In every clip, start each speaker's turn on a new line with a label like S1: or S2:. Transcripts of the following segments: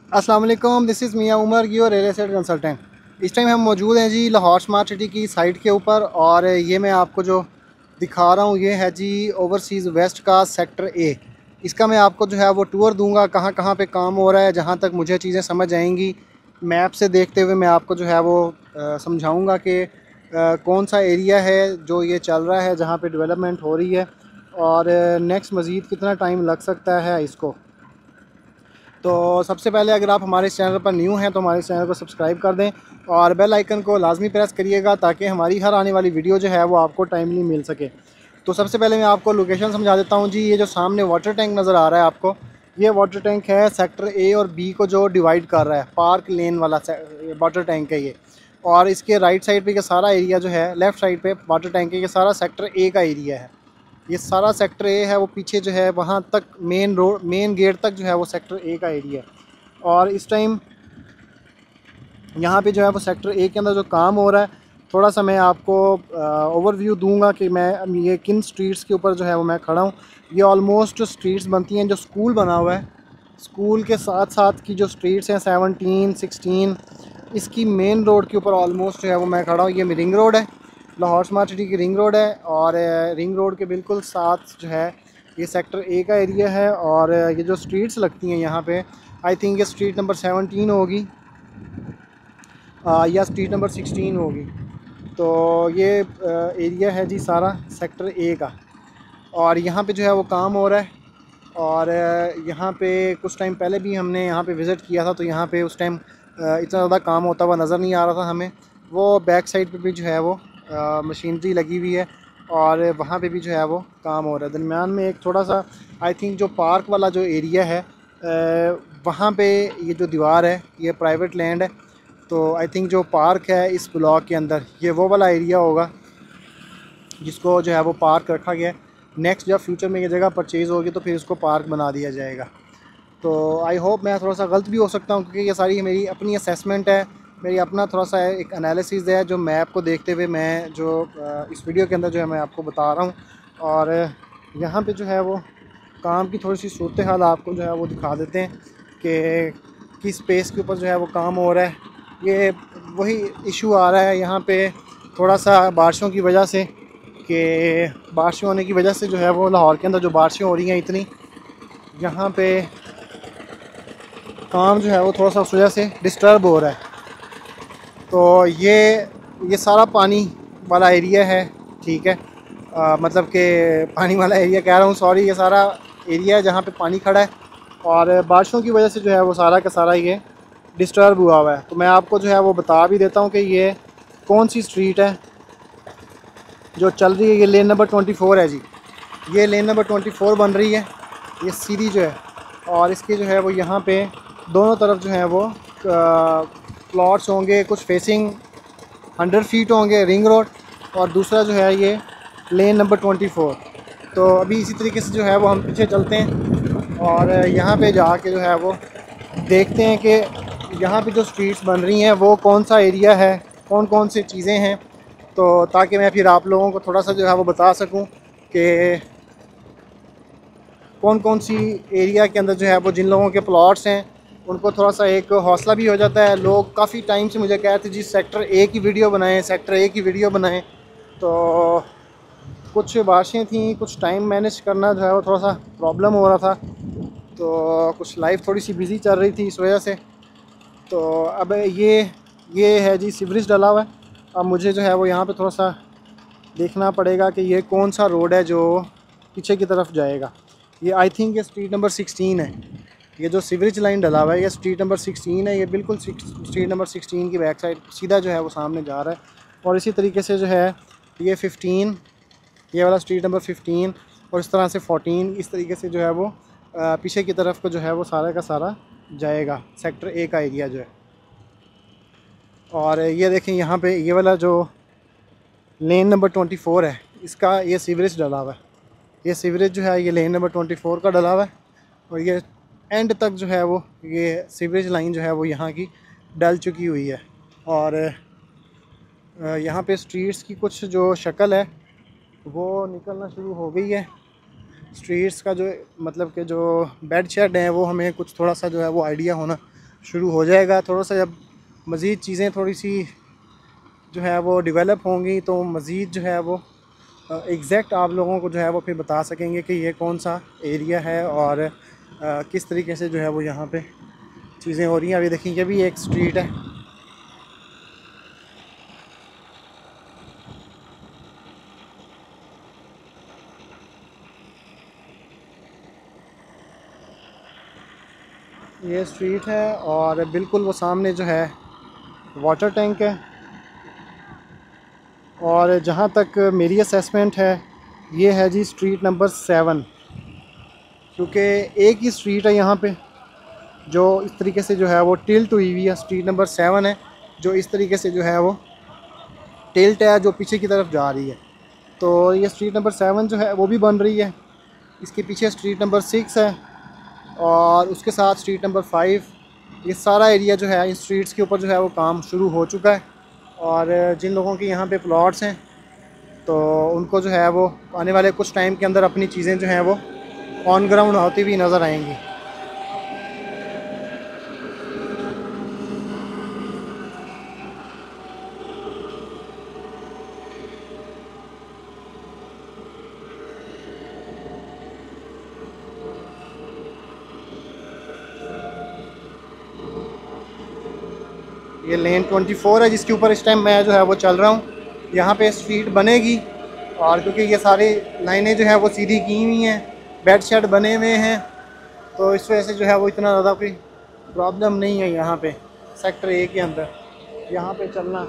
S1: अस्सलाम वालेकुम, this is Miyan Umar your real estate consultant. इस टाइम हम मौजूद हैं जी लाहौर स्मार्ट सिटी की साइट के ऊपर, और ये मैं आपको जो दिखा रहा हूँ ये है जी ओवरसीज़ वेस्ट का सेक्टर ए। इसका मैं आपको जो है वो टूर दूंगा, कहाँ कहाँ पे काम हो रहा है, जहाँ तक मुझे चीज़ें समझ आएंगी मैप से देखते हुए मैं आपको जो है वो समझाऊँगा कि कौन सा एरिया है जो ये चल रहा है, जहाँ पे डेवलपमेंट हो रही है, और नेक्स्ट मज़ीद कितना टाइम लग सकता है इसको। तो सबसे पहले अगर आप हमारे इस चैनल पर न्यू हैं तो हमारे इस चैनल को सब्सक्राइब कर दें और बेल आइकन को लाजमी प्रेस करिएगा, ताकि हमारी हर आने वाली वीडियो जो है वो आपको टाइमली मिल सके। तो सबसे पहले मैं आपको लोकेशन समझा देता हूँ जी। ये जो सामने वाटर टैंक नज़र आ रहा है आपको, ये वाटर टैंक है सेक्टर ए और बी को जो डिवाइड कर रहा है। पार्क लेन वाला वाटर टैंक है ये। और इसके राइट साइड पे ये सारा एरिया जो है, लेफ़्ट साइड पे वाटर टैंक है, ये सारा सेक्टर ए का एरिया है। ये सारा सेक्टर ए है, वो पीछे जो है वहाँ तक मेन रोड, मेन गेट तक जो है वो सेक्टर ए का एरिया है। और इस टाइम यहाँ पे जो है वो सेक्टर ए के अंदर जो काम हो रहा है, थोड़ा सा मैं आपको ओवरव्यू दूंगा कि मैं ये किन स्ट्रीट्स के ऊपर जो है वो मैं खड़ा हूँ। ये ऑलमोस्ट स्ट्रीट्स बनती हैं, जो स्कूल बना हुआ है स्कूल के साथ साथ की जो स्ट्रीट्स हैं 17, 16, इसकी मेन रोड के ऊपर ऑलमोस्ट जो है वो मैं खड़ा हूँ। ये रिंग रोड है, लाहौर स्मार्ट सिटी की रिंग रोड है, और रिंग रोड के बिल्कुल साथ जो है ये सेक्टर ए का एरिया है। और ये जो स्ट्रीट्स लगती हैं यहाँ पे, आई थिंक ये स्ट्रीट नंबर 17 होगी या स्ट्रीट नंबर 16 होगी। तो ये एरिया है जी सारा सेक्टर ए का, और यहाँ पे जो है वो काम हो रहा है। और यहाँ पे कुछ टाइम पहले भी हमने यहाँ पे विज़िट किया था, तो यहाँ पे उस टाइम इतना ज़्यादा काम होता हुआ नज़र नहीं आ रहा था हमें। वो बैक साइड पे भी जो है वो मशीनरी लगी हुई है, और वहाँ पे भी जो है वो काम हो रहा है। दरमियान में एक थोड़ा सा आई थिंक जो पार्क वाला जो एरिया है, वहाँ पे ये जो दीवार है ये प्राइवेट लैंड है। तो आई थिंक जो पार्क है इस ब्लॉक के अंदर, ये वो वाला एरिया होगा जिसको जो है वो पार्क रखा गया है। नेक्स्ट जब फ्यूचर में ये जगह परचेज़ होगी तो फिर इसको पार्क बना दिया जाएगा। तो आई होप मैं थोड़ा सा गलत भी हो सकता हूँ, क्योंकि ये सारी मेरी अपनी असेसमेंट है, मेरी अपना थोड़ा सा एक एनालिसिस है जो मैप को देखते हुए मैं जो इस वीडियो के अंदर जो है मैं आपको बता रहा हूँ। और यहाँ पे जो है वो काम की थोड़ी सी सूरत हाल आपको जो है वो दिखा देते हैं कि किस स्पेस के ऊपर जो है वो काम हो रहा है। ये वही इशू आ रहा है यहाँ पे थोड़ा सा बारिशों की वजह से, कि बारिशें होने की वजह से जो है वो लाहौर के अंदर जो बारिशें हो रही हैं इतनी, यहाँ पे काम जो है वो थोड़ा सा उस वजह से डिस्टर्ब हो रहा है। तो ये सारा पानी वाला एरिया है, ठीक है। मतलब कि पानी वाला एरिया कह रहा हूँ, सॉरी, ये सारा एरिया है जहाँ पे पानी खड़ा है, और बारिशों की वजह से जो है वो सारा का सारा ये डिस्टर्ब हुआ हुआ है। तो मैं आपको जो है वो बता भी देता हूँ कि ये कौन सी स्ट्रीट है जो चल रही है। ये लेन नंबर 24 है जी, ये लेन नंबर 24 बन रही है, ये सीधी जो है। और इसके जो है वो यहाँ पे दोनों तरफ जो है वो प्लॉट्स होंगे, कुछ फेसिंग 100 फीट होंगे रिंग रोड, और दूसरा जो है ये लेन नंबर 24। तो अभी इसी तरीके से जो है वो हम पीछे चलते हैं, और यहाँ पे जाके जो है वो देखते हैं कि यहाँ पे जो स्ट्रीट्स बन रही हैं वो कौन सा एरिया है, कौन कौन सी चीज़ें हैं। तो ताकि मैं फिर आप लोगों को थोड़ा सा जो है वो बता सकूं कि कौन कौन सी एरिया के अंदर जो है वो जिन लोगों के प्लॉट्स हैं उनको थोड़ा सा एक हौसला भी हो जाता है। लोग काफ़ी टाइम से मुझे कहते जी सेक्टर ए की वीडियो बनाएं, सेक्टर ए की वीडियो बनाएं। तो कुछ बारिशें थी, कुछ टाइम मैनेज करना जो है वो थोड़ा सा प्रॉब्लम हो रहा था, तो कुछ लाइफ थोड़ी सी बिज़ी चल रही थी इस वजह से। तो अब ये है जी सीवरेज डला हुआ है। अब मुझे जो है वो यहाँ पे थोड़ा सा देखना पड़ेगा कि ये कौन सा रोड है जो पीछे की तरफ जाएगा। ये आई थिंक ये स्ट्रीट नंबर 16 है। ये जो सीवरेज लाइन डला हुआ है ये स्ट्रीट नंबर 16 है। ये बिल्कुल स्ट्रीट नंबर 16 की बैक साइड सीधा जो है वो सामने जा रहा है। और इसी तरीके से जो है ये 15, ये वाला स्ट्रीट नंबर 15, और इस तरह से 14, इस तरीके से जो है वो पीछे की तरफ को जो है वो सारा का सारा जाएगा सेक्टर ए का एरिया जो है। और ये देखें यहाँ पे ये वाला जो लेन नंबर 24 है, इसका ये सीवरेज डला हुआ है। ये सीवरेज जो है ये लेन नंबर 24 का डला हुआ है, और ये एंड तक जो है वो ये सीवरेज लाइन जो है वो यहाँ की डल चुकी हुई है। और यहाँ पे स्ट्रीट्स की कुछ जो शक्ल है वो निकलना शुरू हो गई है। स्ट्रीट्स का जो मतलब कि जो बेड शेड है वो हमें कुछ थोड़ा सा जो है वो आइडिया होना शुरू हो जाएगा। थोड़ा सा जब मज़ीद चीज़ें थोड़ी सी जो है वो डेवलप होंगी तो मज़ीद जो है वो एग्जैक्ट आप लोगों को जो है वो फिर बता सकेंगे कि ये कौन सा एरिया है और किस तरीके से जो है वो यहाँ पे चीज़ें हो रही हैं। अभी देखिए, ये भी एक स्ट्रीट है। ये स्ट्रीट है और बिल्कुल वो सामने जो है वाटर टैंक है। और जहाँ तक मेरी असेसमेंट है, ये है जी स्ट्रीट नंबर 7, क्योंकि एक ही स्ट्रीट है यहाँ पे जो इस तरीके से जो है वो टिल्ट हुई हुई है। स्ट्रीट नंबर 7 है जो इस तरीके से जो है वो टिल्ट है, जो पीछे की तरफ जा रही है। तो ये स्ट्रीट नंबर 7 जो है वो भी बन रही है। इसके पीछे स्ट्रीट नंबर 6 है और उसके साथ स्ट्रीट नंबर 5। ये सारा एरिया जो है इस स्ट्रीट्स के ऊपर जो है वो काम शुरू हो चुका है। और जिन लोगों के यहाँ पे प्लॉट्स हैं तो उनको जो है वो आने वाले कुछ टाइम के अंदर अपनी चीज़ें जो हैं वो ऑन ग्राउंड होती हुई नज़र आएंगी। ये लेन 24 है जिसके ऊपर इस टाइम मैं जो है वो चल रहा हूँ। यहाँ पे स्ट्रीट बनेगी और क्योंकि ये सारी लाइनें जो है वो सीधी की हुई हैं, बेड शेड बने हुए हैं, तो इस वजह से जो है वो इतना ज़्यादा कोई प्रॉब्लम नहीं है यहाँ पे सेक्टर ए के अंदर। यहाँ पे चलना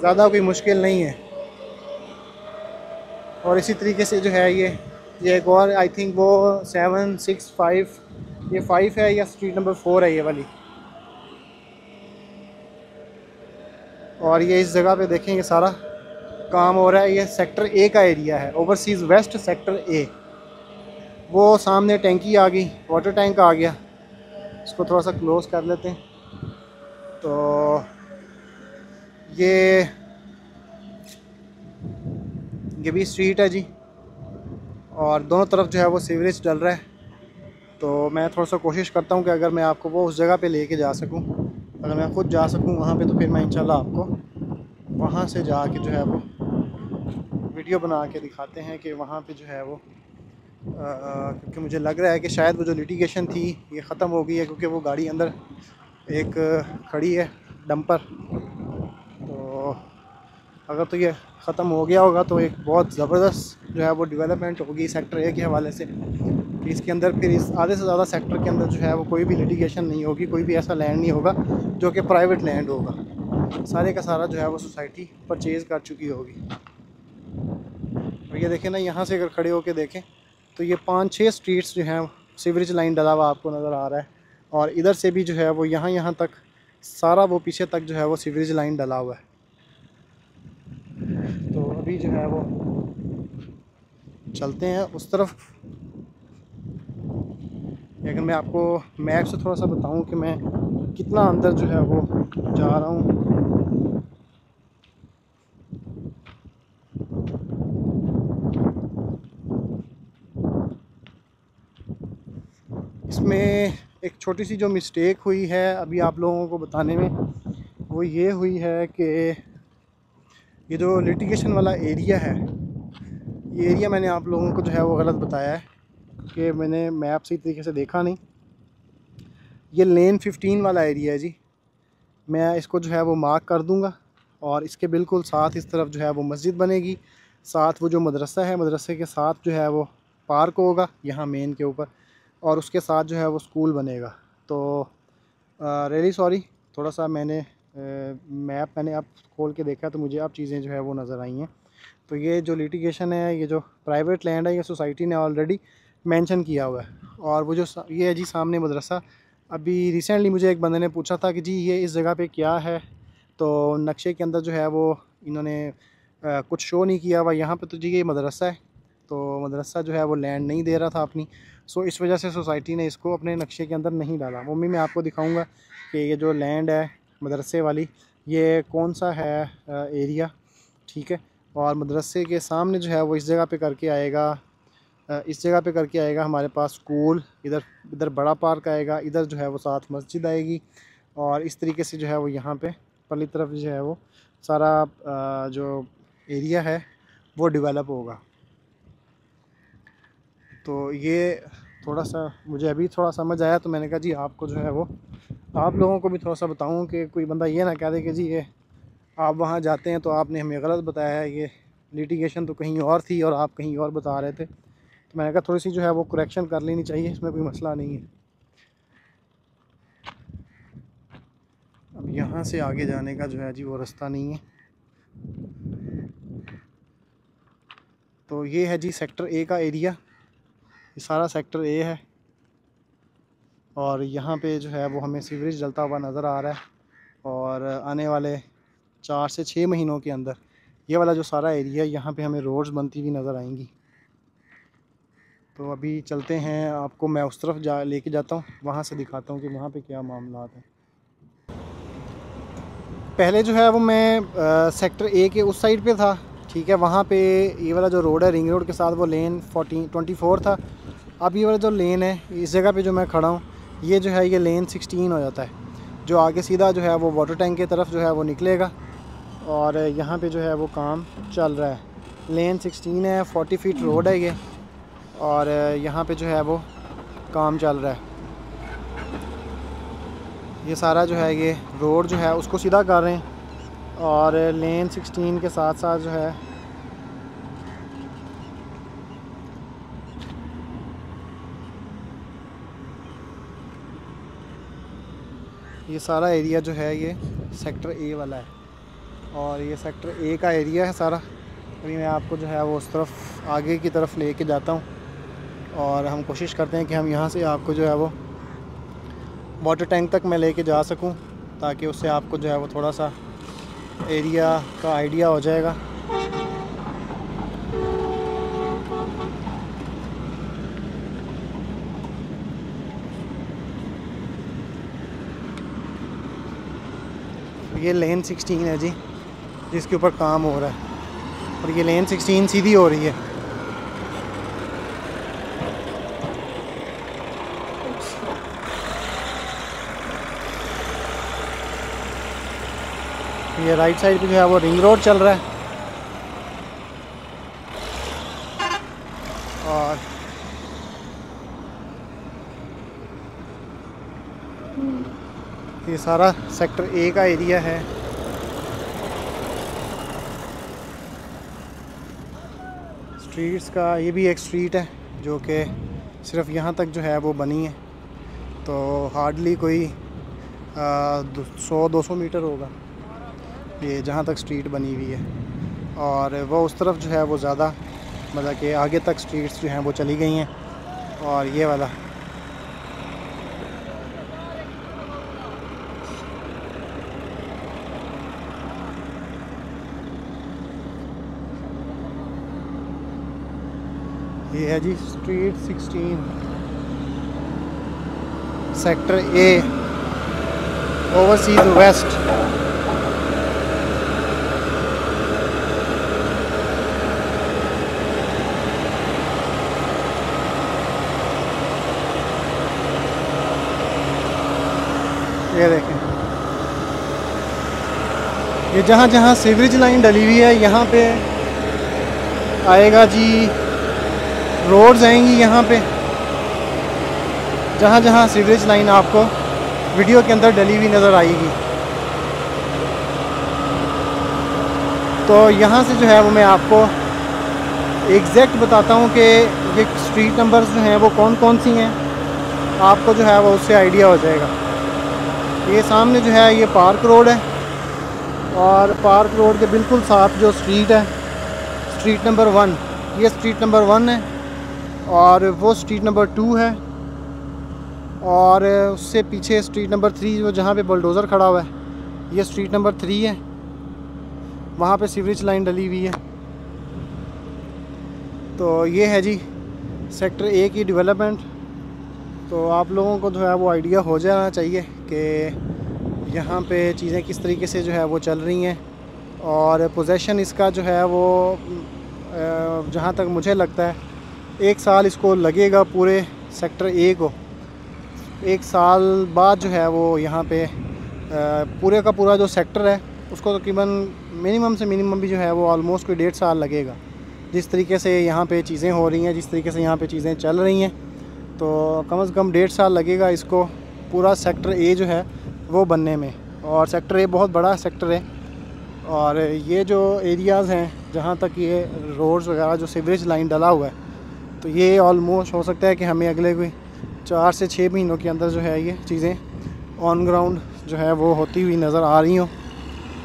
S1: ज़्यादा कोई मुश्किल नहीं है। और इसी तरीके से जो है ये एक और आई थिंक वो 7, 6, 5, ये 5 है या स्ट्रीट नंबर 4 है ये वाली। और ये इस जगह पे देखें, ये सारा काम हो रहा है। ये सेक्टर ए का एरिया है, ओवरसीज़ वेस्ट सेक्टर ए। वो सामने टैंकी आ गई, वाटर टैंक आ गया। इसको थोड़ा सा क्लोज़ कर लेते हैं। तो ये भी स्ट्रीट है जी और दोनों तरफ जो है वो सीवरेज डल रहा है। तो मैं थोड़ा सा कोशिश करता हूँ कि अगर मैं आपको वो उस जगह पे लेके जा सकूँ, अगर मैं ख़ुद जा सकूँ वहाँ पे, तो फिर मैं इंशाल्लाह आपको वहाँ से जाके जो है वो वीडियो बना के दिखाते हैं कि वहाँ पे जो है वो क्योंकि मुझे लग रहा है कि शायद वो जो लिटिगेशन थी ये ख़त्म हो गई है, क्योंकि वो गाड़ी अंदर एक खड़ी है डंपर। तो अगर तो ये ख़त्म हो गया होगा तो एक बहुत ज़बरदस्त जो है वो डेवलपमेंट होगी सेक्टर ए के हवाले से कि इसके अंदर फिर इस आधे से ज़्यादा सेक्टर के अंदर जो है वो कोई भी लिटिगेशन नहीं होगी, कोई भी ऐसा लैंड नहीं होगा जो कि प्राइवेट लैंड होगा। सारे का सारा जो है वो सोसाइटी परचेज़ कर चुकी होगी। और ये देखें ना, यहाँ से अगर खड़े होकर देखें तो ये 5-6 स्ट्रीट्स जो हैं सीवरेज लाइन डला हुआ आपको नज़र आ रहा है। और इधर से भी जो है वो यहाँ तक सारा वो पीछे तक जो है वो सीवरेज लाइन डला हुआ है। तो अभी जो है वो चलते हैं उस तरफ। लेकिन मैं आपको मैप से थोड़ा सा बताऊं कि मैं कितना अंदर जो है वो जा रहा हूँ। इसमें एक छोटी सी जो मिस्टेक हुई है अभी आप लोगों को बताने में, वो ये हुई है कि ये जो लिटिगेशन वाला एरिया है, ये एरिया मैंने आप लोगों को जो है वो गलत बताया है कि मैंने मैप सही तरीके से देखा नहीं। ये लेन 15 वाला एरिया है जी। मैं इसको जो है वो मार्क कर दूंगा और इसके बिल्कुल साथ इस तरफ जो है वो मस्जिद बनेगी। साथ वो जो मदरसा है, मदरसे के साथ जो है वो पार्क होगा यहाँ मेन के ऊपर, और उसके साथ जो है वो स्कूल बनेगा। तो रियली सॉरी, थोड़ा सा मैप मैंने अब खोल के देखा तो मुझे अब चीज़ें जो है वो नज़र आई हैं। तो ये जो लिटिगेशन है, ये जो प्राइवेट लैंड है, ये सोसाइटी ने ऑलरेडी मेंशन किया हुआ है। और वो जो ये है जी सामने मदरसा, अभी रिसेंटली मुझे एक बंदे ने पूछा था कि जी ये इस जगह पे क्या है, तो नक्शे के अंदर जो है वो इन्होंने कुछ शो नहीं किया हुआ यहाँ पे। तो जी ये मदरसा है, तो मदरसा जो है वो लैंड नहीं दे रहा था अपनी, सो इस वजह से सोसाइटी ने इसको अपने नक्शे के अंदर नहीं डाला। मम्मी मैं आपको दिखाऊंगा कि ये जो लैंड है मदरसे वाली, ये कौन सा है एरिया, ठीक है। और मदरसे के सामने जो है वो इस जगह पे करके आएगा, इस जगह पे करके आएगा हमारे पास स्कूल, इधर इधर बड़ा पार्क आएगा, इधर जो है वो साथ मस्जिद आएगी, और इस तरीके से जो है वो यहाँ पे पहली तरफ जो है वो सारा जो एरिया है वो डेवलप होगा। तो ये थोड़ा सा मुझे अभी थोड़ा समझ आया, तो मैंने कहा जी आपको जो है वो आप लोगों को भी थोड़ा सा बताऊं कि कोई बंदा ये ना कह दे कि जी ये आप वहाँ जाते हैं तो आपने हमें गलत बताया है, ये लिटिगेशन तो कहीं और थी और आप कहीं और बता रहे थे। तो मैंने कहा थोड़ी सी जो है वो करेक्शन कर लेनी चाहिए, इसमें कोई मसला नहीं है। अब यहाँ से आगे जाने का जो है जी वो रास्ता नहीं है। तो ये है जी सेक्टर ए का एरिया, ये सारा सेक्टर ए है और यहाँ पे जो है वो हमें सीवरेज जलता हुआ नज़र आ रहा है। और आने वाले 4 से 6 महीनों के अंदर ये वाला जो सारा एरिया है यहाँ पे हमें रोड्स बनती हुई नज़र आएंगी। तो अभी चलते हैं, आपको मैं उस तरफ लेके जाता हूँ, वहाँ से दिखाता हूँ कि वहाँ पे क्या मामला है। पहले जो है वो मैं सेक्टर ए के उस साइड पे था, ठीक है। वहाँ पे ये वाला जो रोड है रिंग रोड के साथ वो लेन 24 था। अब ये वाला जो लेन है इस जगह पे जो मैं खड़ा हूँ ये जो है ये लेन 16 हो जाता है, जो आगे सीधा जो है वो वाटर टैंक की तरफ जो है वो निकलेगा। और यहाँ पे जो है वो काम चल रहा है। लेन 16 है, 40 फीट रोड है ये, और यहाँ पे जो है वो काम चल रहा है। ये सारा जो है ये रोड जो है उसको सीधा कर रहे हैं और लेन 16 के साथ साथ जो है ये सारा एरिया जो है ये सेक्टर ए वाला है और ये सेक्टर ए का एरिया है सारा। अभी मैं आपको जो है वो उस तरफ आगे की तरफ लेके जाता हूँ और हम कोशिश करते हैं कि हम यहाँ से आपको जो है वो वाटर टैंक तक मैं लेके जा सकूं, ताकि उससे आपको जो है वो थोड़ा सा एरिया का आइडिया हो जाएगा। ये लेन 16 है जी जिसके ऊपर काम हो रहा है और ये लेन 16 सीधी हो रही है। ये राइट साइड पे जो है वो रिंग रोड चल रहा है और ये सारा सेक्टर ए का एरिया है। स्ट्रीट्स का ये भी एक स्ट्रीट है जो कि सिर्फ यहाँ तक जो है वो बनी है, तो हार्डली कोई 100-200 मीटर होगा ये जहाँ तक स्ट्रीट बनी हुई है। और वो उस तरफ जो है वो ज़्यादा मतलब कि आगे तक स्ट्रीट्स जो हैं वो चली गई हैं। और ये वाला ये है जी street 16 sector A overseas west. ये देखें, ये जहाँ जहाँ सीवरेज लाइन डली हुई है यहाँ पे आएगा जी, रोड्स आएंगी यहाँ पे। जहाँ जहाँ सीवरेज लाइन आपको वीडियो के अंदर डली हुई नज़र आएगी, तो यहाँ से जो है वो मैं आपको एग्जैक्ट बताता हूँ कि ये स्ट्रीट नंबर्स जो हैं वो कौन कौन सी हैं, आपको जो है वो उससे आइडिया हो जाएगा। ये सामने जो है ये पार्क रोड है और पार्क रोड के बिल्कुल साथ जो स्ट्रीट है स्ट्रीट नंबर 1, ये स्ट्रीट नंबर 1 है और वो स्ट्रीट नंबर 2 है। और उससे पीछे स्ट्रीट नंबर 3 जो जहाँ पे बुलडोज़र खड़ा हुआ है ये स्ट्रीट नंबर 3 है, वहाँ पे सीवरेज लाइन डली हुई है। तो ये है जी सेक्टर ए की डेवलपमेंट। तो आप लोगों को जो है वो आइडिया हो जाना चाहिए कि यहाँ पे चीज़ें किस तरीके से जो है वो चल रही हैं। और पोजेसन इसका जो है वो जहाँ तक मुझे लगता है 1 साल इसको लगेगा पूरे सेक्टर ए को। 1 साल बाद जो है वो यहाँ पे पूरे का पूरा जो सेक्टर है उसको तकरीबन मिनिमम से मिनिमम भी जो है वो ऑलमोस्ट कोई 1.5 साल लगेगा। जिस तरीके से यहाँ पे चीज़ें हो रही हैं, जिस तरीके से यहाँ पे चीज़ें चल रही हैं, तो कम से कम 1.5 साल लगेगा इसको पूरा सेक्टर ए जो है वो बनने में। और सेक्टर ए बहुत बड़ा सेक्टर है, और ये जो एरियाज़ हैं जहाँ तक ये रोड्स वगैरह जो सीवरेज लाइन डला हुआ है, तो ये ऑलमोस्ट हो सकता है कि हमें अगले कोई 4 से 6 महीनों के अंदर जो है ये चीज़ें ऑन ग्राउंड जो है वो होती हुई नज़र आ रही हों।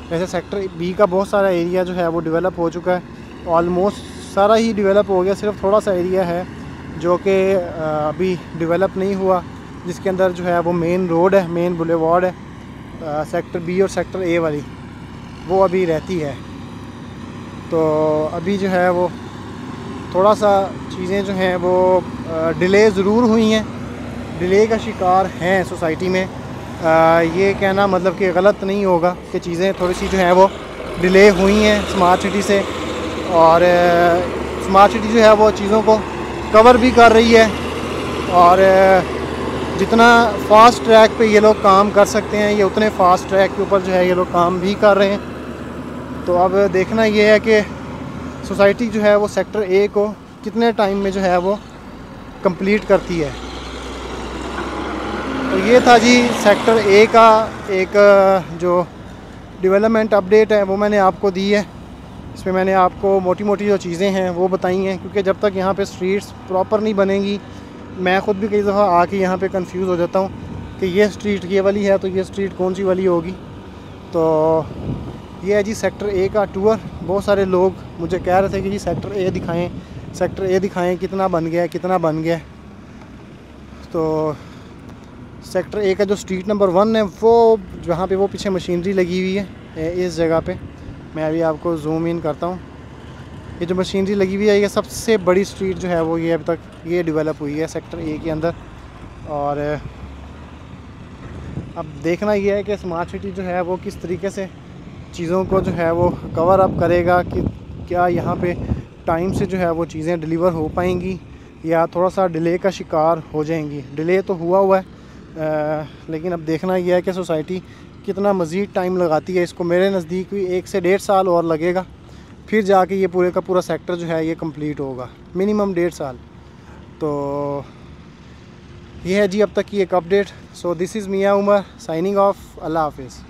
S1: वैसे सेक्टर बी का बहुत सारा एरिया जो है वो डेवलप हो चुका है, ऑलमोस्ट सारा ही डेवलप हो गया। सिर्फ थोड़ा सा एरिया है जो कि अभी डेवलप नहीं हुआ, जिसके अंदर जो है वो मेन रोड है, मेन बुलेवार्ड है सेक्टर बी और सेक्टर ए वाली, वो अभी रहती है। तो अभी जो है वो थोड़ा सा चीज़ें जो हैं वो डिले ज़रूर हुई हैं, डिले का शिकार हैं सोसाइटी में। ये कहना मतलब कि गलत नहीं होगा कि चीज़ें थोड़ी सी जो है वो डिले हुई हैं स्मार्ट सिटी से, और स्मार्ट सिटी जो है वो चीज़ों को कवर भी कर रही है, और जितना फास्ट ट्रैक पे ये लोग काम कर सकते हैं ये उतने फास्ट ट्रैक के ऊपर जो है ये लोग काम भी कर रहे हैं। तो अब देखना ये है कि सोसाइटी जो है वो सेक्टर ए को कितने टाइम में जो है वो कंप्लीट करती है। तो ये था जी सेक्टर ए का एक जो डेवलपमेंट अपडेट है वो मैंने आपको दी है। इसमें मैंने आपको मोटी मोटी जो चीज़ें हैं वो बताई हैं, क्योंकि जब तक यहाँ पे स्ट्रीट्स प्रॉपर नहीं बनेंगी, मैं ख़ुद भी कई दफ़ा आके यहाँ पे कंफ्यूज हो जाता हूँ कि ये स्ट्रीट ये वाली है तो ये स्ट्रीट कौन सी वाली होगी। तो ये है जी सेक्टर ए का टूर। बहुत सारे लोग मुझे कह रहे थे कि जी सेक्टर ए दिखाएँ, सेक्टर ए दिखाएँ, कितना बन गया, कितना बन गया। तो सेक्टर ए का जो स्ट्रीट नंबर 1 है वो जहाँ पे वो पीछे मशीनरी लगी हुई है इस जगह पे, मैं अभी आपको जूम इन करता हूँ। ये जो मशीनरी लगी हुई है ये सबसे बड़ी स्ट्रीट जो है वो ये अब तक ये डेवलप हुई है सेक्टर ए के अंदर। और अब देखना ये है कि स्मार्ट सिटी जो है वो किस तरीके से चीज़ों को जो है वो कवर अप करेगा, कि क्या यहाँ पे टाइम से जो है वो चीज़ें डिलीवर हो पाएंगी या थोड़ा सा डिले का शिकार हो जाएंगी। डिले तो हुआ है, लेकिन अब देखना यह है कि सोसाइटी कितना मज़ीद टाइम लगाती है इसको। मेरे नज़दीक भी 1 से 1.5 साल और लगेगा, फिर जाके ये पूरे का पूरा सेक्टर जो है ये कंप्लीट होगा, मिनिमम 1.5 साल। तो ये है जी अब तक की एक update. So this is Miyan Umar signing off. अल्लाह हाफिज़।